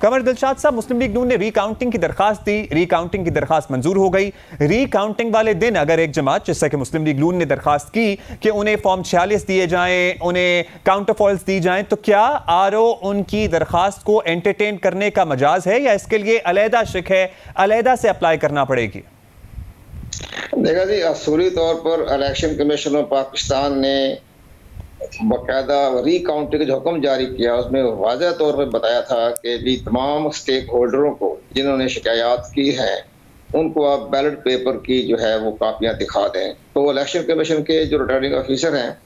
कमर दिलशाद साहब, मुस्लिम लीग नून ने रीकाउंटिंग की दरखास्त दी, रीकाउंटिंग की दरखास्त मंजूर हो गई। रीकाउंटिंग वाले दिन अगर एक जमात जैसा कि मुस्लिम लीग नून ने दरखास्त की कि उन्हें फॉर्म 46 दिए जाएं, उन्हें काउंटर फॉल्स दी जाएं, तो क्या आरओ उनकी दरखास्त को एंटरटेन करने का मजाज है या इसके लिए अलहदा शिक है, अलहदा से अप्लाई करना पड़ेगी? देखा जी, असूली तौर पर इलेक्शन कमीशन ऑफ पाकिस्तान ने बाकायदा रीकाउंटिंग का जो हुक्म जारी किया, उसमें वाज़ह तौर पर बताया था कि भी तमाम स्टेक होल्डरों को जिन्होंने शिकायत की है उनको आप बैलेट पेपर की जो है वो कापियां दिखा दें। तो इलेक्शन कमीशन के जो रिटर्निंग ऑफिसर हैं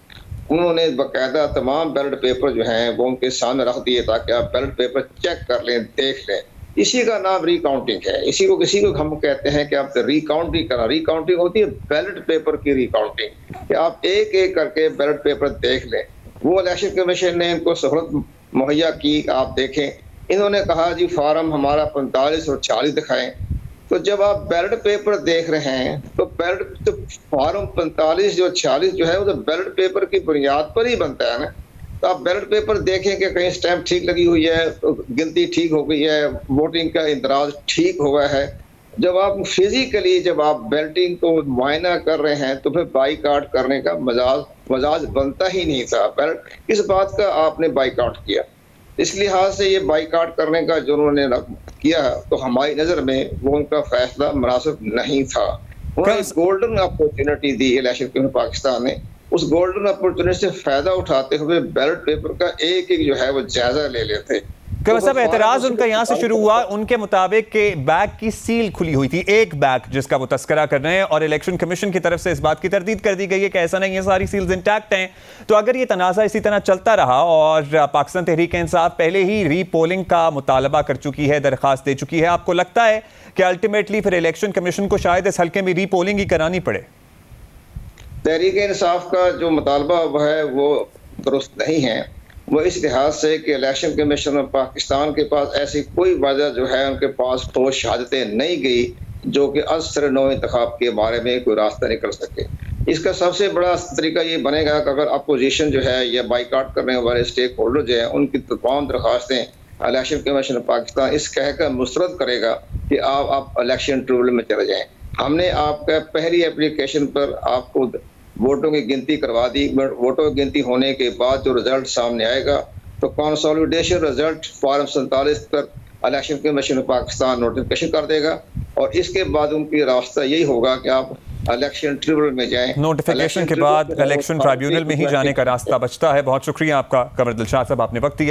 उन्होंने बाकायदा तमाम बैलेट पेपर जो हैं वो उनके सामने रख दिए ताकि आप बैलेट पेपर चेक कर लें, देख लें। इसी का नाम रीकाउंटिंग है। इसी को हम कहते हैं कि आप रीकाउंटिंग करा। रीकाउंटिंग होती है बैलेट पेपर की रीकाउंटिंग, कि आप एक एक करके बैलेट पेपर देख लें। वो इलेक्शन कमीशन ने इनको सहूलत मुहैया की, आप देखें। इन्होंने कहा जी फार्म हमारा 45 और 40 दिखाएं। तो जब आप बैलेट पेपर देख रहे हैं तो बैलेट तो फार्म 45 जो 40 जो है वो तो बैलेट पेपर की बुनियाद पर ही बनता है ना। तो आप बैलेट पेपर देखें कि कहीं स्टैंप ठीक लगी हुई है, तो गिनती ठीक हो गई है, वोटिंग का इंदराज ठीक हुआ है। जब आप फिजिकली जब आप बैलेटिंग को मुआयना कर रहे हैं तो फिर बाईकाट करने का मजाज बनता ही नहीं था। बैलेट इस बात का आपने बाईकाट किया, इस लिहाज से ये बाईकाट करने का जो उन्होंने किया तो हमारी नजर में वो उनका फैसला मुनासिब नहीं था। उन्होंने गोल्डन अपॉर्चुनिटी दी इलेक्शन कमीशन पाकिस्तान ने, उस गोल्डन अपॉर्चुनिटी से फायदा उठाते हुए बैलेट पेपर का एक एक जो है वो जायजा ले लेते। कमर साहब, एतराज उनका यहाँ से शुरू हुआ, उनके मुताबिक के बैग की सील खुली हुई थी, एक बैग जिसका वो तस्करा कर रहे हैं, और इलेक्शन कमीशन की तरफ से इस बात की तरदीद कर दी गई है कि ऐसा नहीं है, सारी सील्स इंटैक्ट हैं। तो अगर ये तनाज़ा इसी तरह चलता रहा और पाकिस्तान तहरीक इंसाफ पहले ही रीपोलिंग का मुतालबा कर चुकी है, दरखास्त दे चुकी है, आपको लगता है कि अल्टीमेटली फिर इलेक्शन कमीशन को शायद इस हल्के में रीपोलिंग ही करानी पड़े? तहरीक इंसाफ का जो मुतालबा है वो दुरुस्त नहीं है। वो इस लिहाज से कि इलेक्शन कमीशन ऑफ पाकिस्तान के पास ऐसी कोई वजह जो है उनके पास ठोस शहादतें नहीं गई जो कि असर नौ इंतखाब के बारे में कोई रास्ता निकल सके। इसका सबसे बड़ा तरीका ये बनेगा कि अगर अपोजिशन जो है या बाईकाट करने वाले स्टेक होल्डर जो है उनकी तमाम दरखास्तें इलेक्शन कमीशन ऑफ पाकिस्तान इस कहकर मुस्तरद करेगा कि आप इलेक्शन ट्रिब्यूनल में चले जाएं। हमने आपका पहली एप्लीकेशन पर आपको वोटों की गिनती करवा दी। वोटों की गिनती होने के बाद जो रिजल्ट सामने आएगा तो कंसोलिडेशन रिजल्ट फॉर्म 47 पर इलेक्शन कमीशन पाकिस्तान नोटिफिकेशन कर देगा और इसके बाद उनकी रास्ता यही होगा कि आप इलेक्शन ट्रिब्यूनल में जाएं। नोटिफिकेशन के बाद इलेक्शन ट्रिब्यूनल में ही जाने का रास्ता बचता है। बहुत शुक्रिया आपका कमर दिलशाद साहब, आपने वक्त दिया।